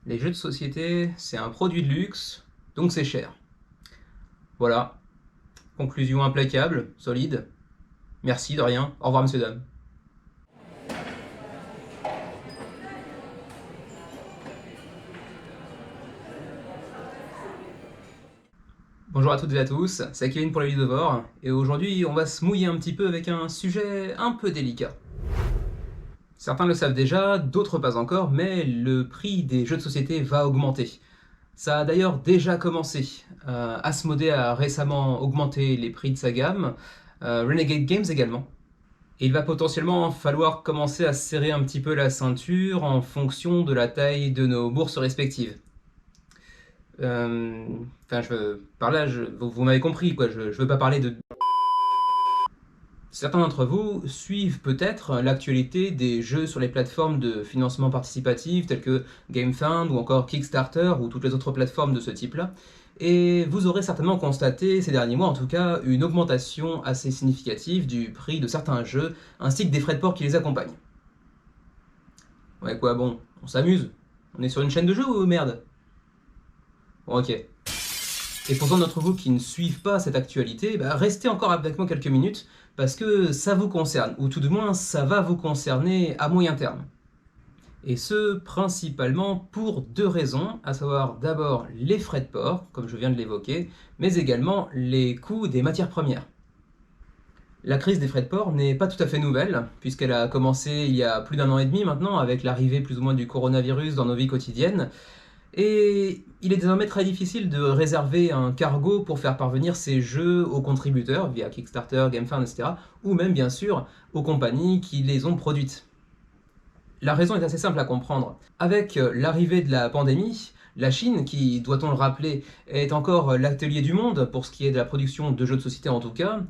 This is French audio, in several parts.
Les jeux de société, c'est un produit de luxe, donc c'est cher. Voilà. Conclusion implacable, solide. Merci, de rien. Au revoir, monsieur, dame. Bonjour à toutes et à tous, c'est Kevin pour les Ludovores, et aujourd'hui on va se mouiller un petit peu avec un sujet un peu délicat. Certains le savent déjà, d'autres pas encore, mais le prix des jeux de société va augmenter. Ça a d'ailleurs déjà commencé. Asmodée a récemment augmenté les prix de sa gamme, Renegade Games également. Et il va potentiellement falloir commencer à serrer un petit peu la ceinture en fonction de la taille de nos bourses respectives. Par là, vous m'avez compris, quoi. Je veux pas parler de... Certains d'entre vous suivent peut-être l'actualité des jeux sur les plateformes de financement participatif telles que GameFound ou encore Kickstarter ou toutes les autres plateformes de ce type-là. Et vous aurez certainement constaté ces derniers mois en tout cas une augmentation assez significative du prix de certains jeux ainsi que des frais de port qui les accompagnent. Ouais quoi, bon, on s'amuse. On est sur une chaîne de jeux ou merde? Bon ok. Et pour ceux d'entre vous qui ne suivent pas cette actualité, restez encore avec moi quelques minutes parce que ça vous concerne, ou tout du moins ça va vous concerner à moyen terme. Et ce, principalement pour deux raisons, à savoir d'abord les frais de port, comme je viens de l'évoquer, mais également les coûts des matières premières. La crise des frais de port n'est pas tout à fait nouvelle, puisqu'elle a commencé il y a plus d'un an et demi maintenant, avec l'arrivée plus ou moins du coronavirus dans nos vies quotidiennes, et il est désormais très difficile de réserver un cargo pour faire parvenir ces jeux aux contributeurs, via Kickstarter, GameFound, etc., ou même bien sûr aux compagnies qui les ont produites. La raison est assez simple à comprendre. Avec l'arrivée de la pandémie, la Chine, qui, doit-on le rappeler, est encore l'atelier du monde pour ce qui est de la production de jeux de société en tout cas,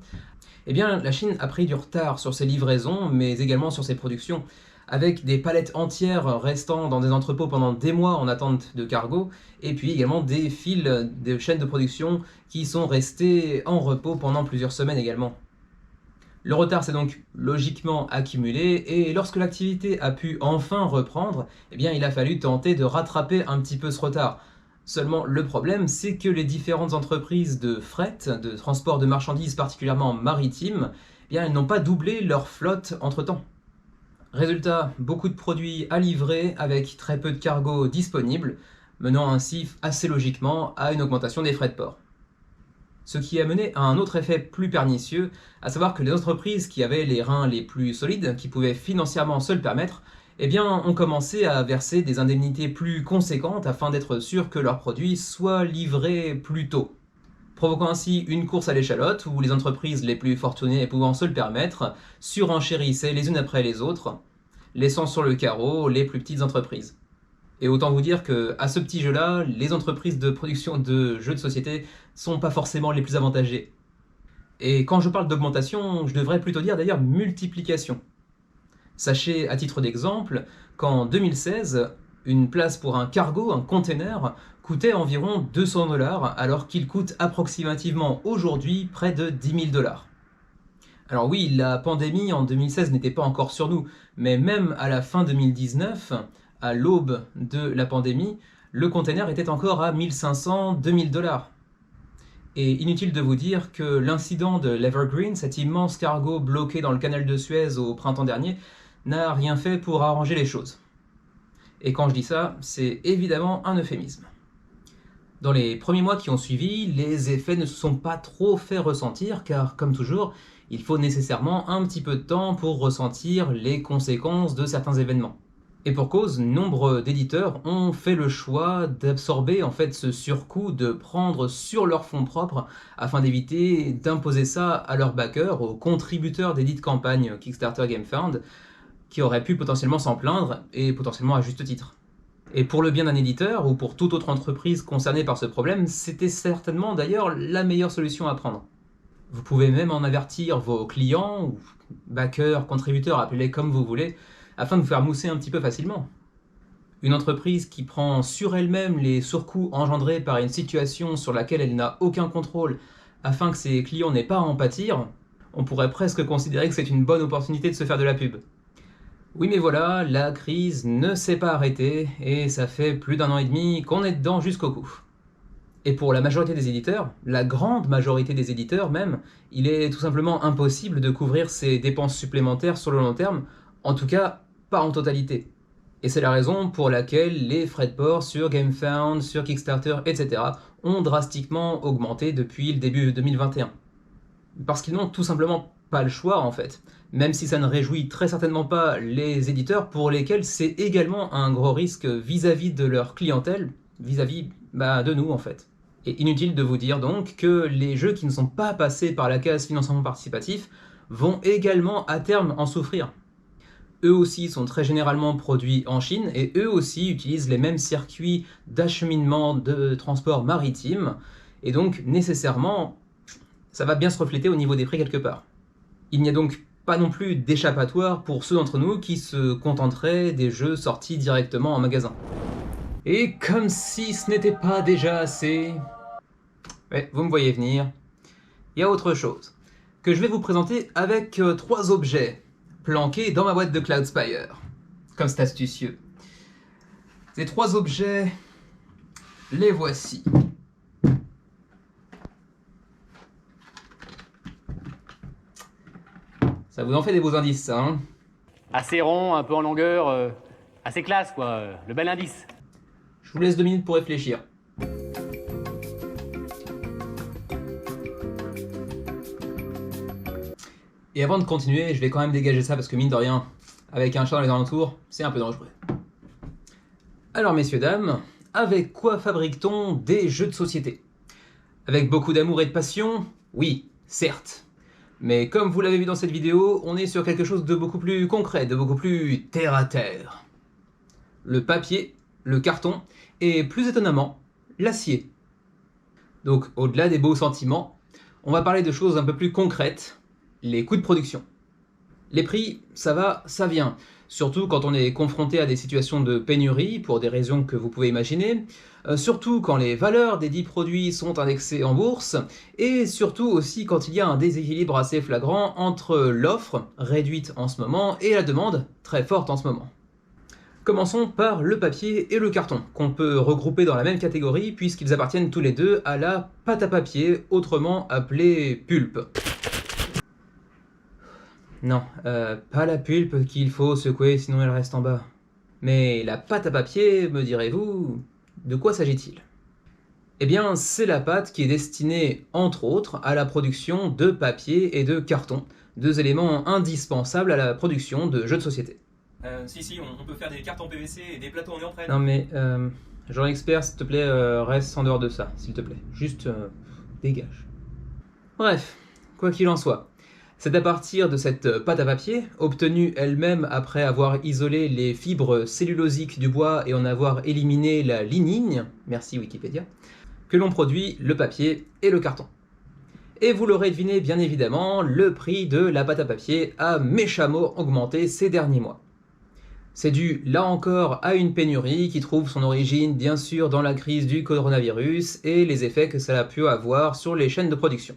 eh bien la Chine a pris du retard sur ses livraisons, mais également sur ses productions, avec des palettes entières restant dans des entrepôts pendant des mois en attente de cargo, et puis également des fils de chaînes de production qui sont restés en repos pendant plusieurs semaines également. Le retard s'est donc logiquement accumulé, et lorsque l'activité a pu enfin reprendre, eh bien il a fallu tenter de rattraper un petit peu ce retard. Seulement le problème, c'est que les différentes entreprises de fret, de transport de marchandises particulièrement maritimes, eh bien elles n'ont pas doublé leur flotte entre-temps. Résultat, beaucoup de produits à livrer avec très peu de cargo disponible, menant ainsi assez logiquement à une augmentation des frais de port. Ce qui a mené à un autre effet plus pernicieux, à savoir que les entreprises qui avaient les reins les plus solides, qui pouvaient financièrement se le permettre, eh bien, ont commencé à verser des indemnités plus conséquentes afin d'être sûr que leurs produits soient livrés plus tôt, provoquant ainsi une course à l'échalote où les entreprises les plus fortunées pouvant se le permettre surenchérissaient les unes après les autres, laissant sur le carreau les plus petites entreprises. Et autant vous dire que à ce petit jeu-là, les entreprises de production de jeux de société sont pas forcément les plus avantagées. Et quand je parle d'augmentation, je devrais plutôt dire d'ailleurs multiplication. Sachez à titre d'exemple qu'en 2016, une place pour un cargo, un container, coûtait environ 200 $, alors qu'il coûte approximativement aujourd'hui près de 10 000 $. Alors oui, la pandémie en 2016 n'était pas encore sur nous, mais même à la fin 2019, à l'aube de la pandémie, le container était encore à 1500-2000 $. Et inutile de vous dire que l'incident de l'Evergreen, cet immense cargo bloqué dans le canal de Suez au printemps dernier, n'a rien fait pour arranger les choses. Et quand je dis ça, c'est évidemment un euphémisme. Dans les premiers mois qui ont suivi, les effets ne se sont pas trop fait ressentir, car comme toujours, il faut nécessairement un petit peu de temps pour ressentir les conséquences de certains événements. Et pour cause, nombre d'éditeurs ont fait le choix d'absorber en fait ce surcoût, de prendre sur leurs fonds propres afin d'éviter d'imposer ça à leurs backers, aux contributeurs des dites campagnes Kickstarter GameFound, qui auraient pu potentiellement s'en plaindre, et potentiellement à juste titre. Et pour le bien d'un éditeur, ou pour toute autre entreprise concernée par ce problème, c'était certainement d'ailleurs la meilleure solution à prendre. Vous pouvez même en avertir vos clients, ou backers, contributeurs, appelez-les comme vous voulez, afin de vous faire mousser un petit peu facilement. Une entreprise qui prend sur elle-même les surcoûts engendrés par une situation sur laquelle elle n'a aucun contrôle, afin que ses clients n'aient pas à en pâtir, on pourrait presque considérer que c'est une bonne opportunité de se faire de la pub. Oui mais voilà, la crise ne s'est pas arrêtée et ça fait plus d'un an et demi qu'on est dedans jusqu'au cou. Et pour la majorité des éditeurs, la grande majorité des éditeurs même, il est tout simplement impossible de couvrir ces dépenses supplémentaires sur le long terme, en tout cas pas en totalité. Et c'est la raison pour laquelle les frais de port sur GameFound, sur Kickstarter, etc. ont drastiquement augmenté depuis le début 2021. Parce qu'ils n'ont tout simplement pas le choix en fait. Même si ça ne réjouit très certainement pas les éditeurs pour lesquels c'est également un gros risque vis-à-vis de leur clientèle, vis-à-vis de nous en fait. Et inutile de vous dire donc que les jeux qui ne sont pas passés par la case financement participatif vont également à terme en souffrir. Eux aussi sont très généralement produits en Chine et eux aussi utilisent les mêmes circuits d'acheminement de transport maritime et donc nécessairement ça va bien se refléter au niveau des prix quelque part. Il n'y a donc pas non plus d'échappatoire pour ceux d'entre nous qui se contenteraient des jeux sortis directement en magasin. Et comme si ce n'était pas déjà assez... Ouais, vous me voyez venir. Il y a autre chose, que je vais vous présenter avec 3 objets planqués dans ma boîte de Cloudspire. Comme c'est astucieux. Ces 3 objets, les voici. Ça vous en fait des beaux indices, ça, hein? Assez rond, un peu en longueur, assez classe quoi, le bel indice. Je vous laisse 2 minutes pour réfléchir. Et avant de continuer, je vais quand même dégager ça parce que mine de rien, avec un chat dans les alentours, c'est un peu dangereux. Alors messieurs, dames, avec quoi fabrique-t-on des jeux de société? Avec beaucoup d'amour et de passion? Oui, certes. Mais comme vous l'avez vu dans cette vidéo, on est sur quelque chose de beaucoup plus concret, de beaucoup plus terre à terre. Le papier, le carton, et plus étonnamment, l'acier. Donc au-delà des beaux sentiments, on va parler de choses un peu plus concrètes, les coûts de production. Les prix, ça va, ça vient. Surtout quand on est confronté à des situations de pénurie, pour des raisons que vous pouvez imaginer, surtout quand les valeurs des dits produits sont indexées en bourse, et surtout aussi quand il y a un déséquilibre assez flagrant entre l'offre, réduite en ce moment, et la demande, très forte en ce moment. Commençons par le papier et le carton, qu'on peut regrouper dans la même catégorie puisqu'ils appartiennent tous les deux à la pâte à papier, autrement appelée pulpe. Non, pas la pulpe qu'il faut secouer sinon elle reste en bas. Mais la pâte à papier, me direz-vous, de quoi s'agit-il? Eh bien, c'est la pâte qui est destinée, entre autres, à la production de papier et de carton, 2 éléments indispensables à la production de jeux de société. Si, on peut faire des cartes en PVC et des plateaux en néoprène. Non mais, genre expert, s'il te plaît, reste en dehors de ça, s'il te plaît. Juste, dégage. Bref, quoi qu'il en soit. C'est à partir de cette pâte à papier, obtenue elle-même après avoir isolé les fibres cellulosiques du bois et en avoir éliminé la lignine, merci Wikipédia, que l'on produit le papier et le carton. Et vous l'aurez deviné bien évidemment, le prix de la pâte à papier a méchamment augmenté ces derniers mois. C'est dû, là encore, à une pénurie qui trouve son origine bien sûr dans la crise du coronavirus et les effets que ça a pu avoir sur les chaînes de production.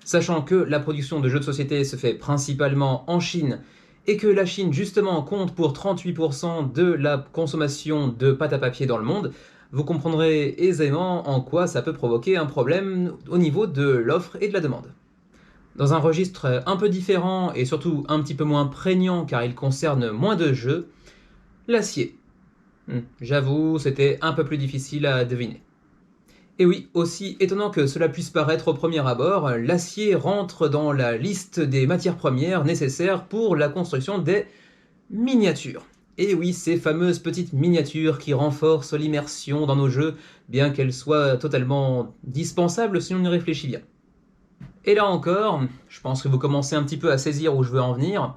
Sachant que la production de jeux de société se fait principalement en Chine et que la Chine justement compte pour 38% de la consommation de pâte à papier dans le monde, vous comprendrez aisément en quoi ça peut provoquer un problème au niveau de l'offre et de la demande. Dans un registre un peu différent et surtout un petit peu moins prégnant car il concerne moins de jeux, l'acier. J'avoue, c'était un peu plus difficile à deviner. Et oui, aussi étonnant que cela puisse paraître au premier abord, l'acier rentre dans la liste des matières premières nécessaires pour la construction des miniatures. Et oui, ces fameuses petites miniatures qui renforcent l'immersion dans nos jeux, bien qu'elles soient totalement dispensables si on y réfléchit bien. Et là encore, je pense que vous commencez un petit peu à saisir où je veux en venir,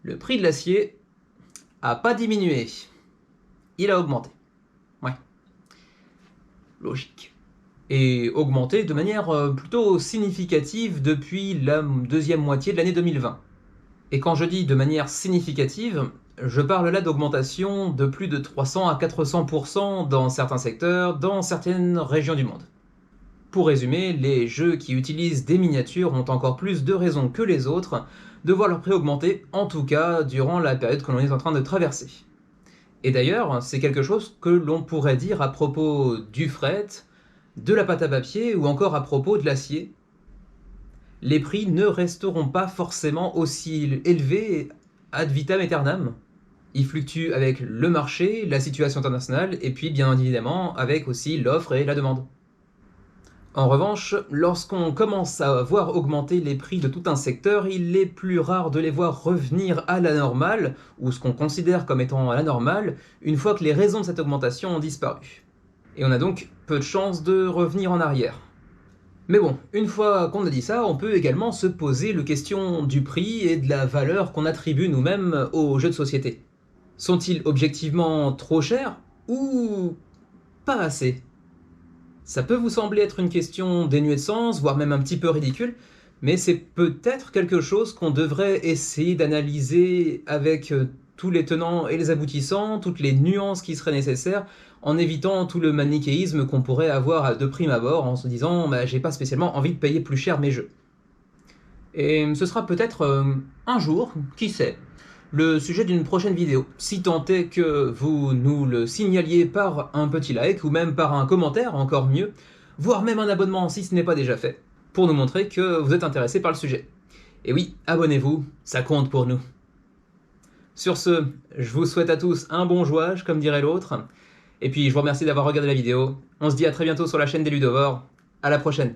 le prix de l'acier a pas diminué, il a augmenté. Ouais. Logique. Et augmenté de manière plutôt significative depuis la deuxième moitié de l'année 2020. Et quand je dis de manière significative, je parle là d'augmentation de plus de 300 à 400% dans certains secteurs, dans certaines régions du monde. Pour résumer, les jeux qui utilisent des miniatures ont encore plus de raisons que les autres de voir leur prix augmenter, en tout cas durant la période que l'on est en train de traverser. Et d'ailleurs, c'est quelque chose que l'on pourrait dire à propos du fret, de la pâte à papier ou encore à propos de l'acier. Les prix ne resteront pas forcément aussi élevés ad vitam aeternam. Ils fluctuent avec le marché, la situation internationale et puis bien évidemment avec aussi l'offre et la demande. En revanche, lorsqu'on commence à voir augmenter les prix de tout un secteur, il est plus rare de les voir revenir à la normale, ou ce qu'on considère comme étant la normale, une fois que les raisons de cette augmentation ont disparu. Et on a donc peu de chances de revenir en arrière. Mais bon, une fois qu'on a dit ça, on peut également se poser la question du prix et de la valeur qu'on attribue nous-mêmes aux jeux de société. Sont-ils objectivement trop chers ou pas assez ? Ça peut vous sembler être une question dénuée de sens, voire même un petit peu ridicule, mais c'est peut-être quelque chose qu'on devrait essayer d'analyser avec tous les tenants et les aboutissants, toutes les nuances qui seraient nécessaires, en évitant tout le manichéisme qu'on pourrait avoir de prime abord, en se disant bah, j'ai pas spécialement envie de payer plus cher mes jeux. Et ce sera peut-être un jour, qui sait, le sujet d'une prochaine vidéo, si tant est que vous nous le signaliez par un petit like ou même par un commentaire, encore mieux, voire même un abonnement si ce n'est pas déjà fait, pour nous montrer que vous êtes intéressé par le sujet. Et oui, abonnez-vous, ça compte pour nous. Sur ce, je vous souhaite à tous un bon jouage, comme dirait l'autre, et puis je vous remercie d'avoir regardé la vidéo. On se dit à très bientôt sur la chaîne des Ludovores. À la prochaine.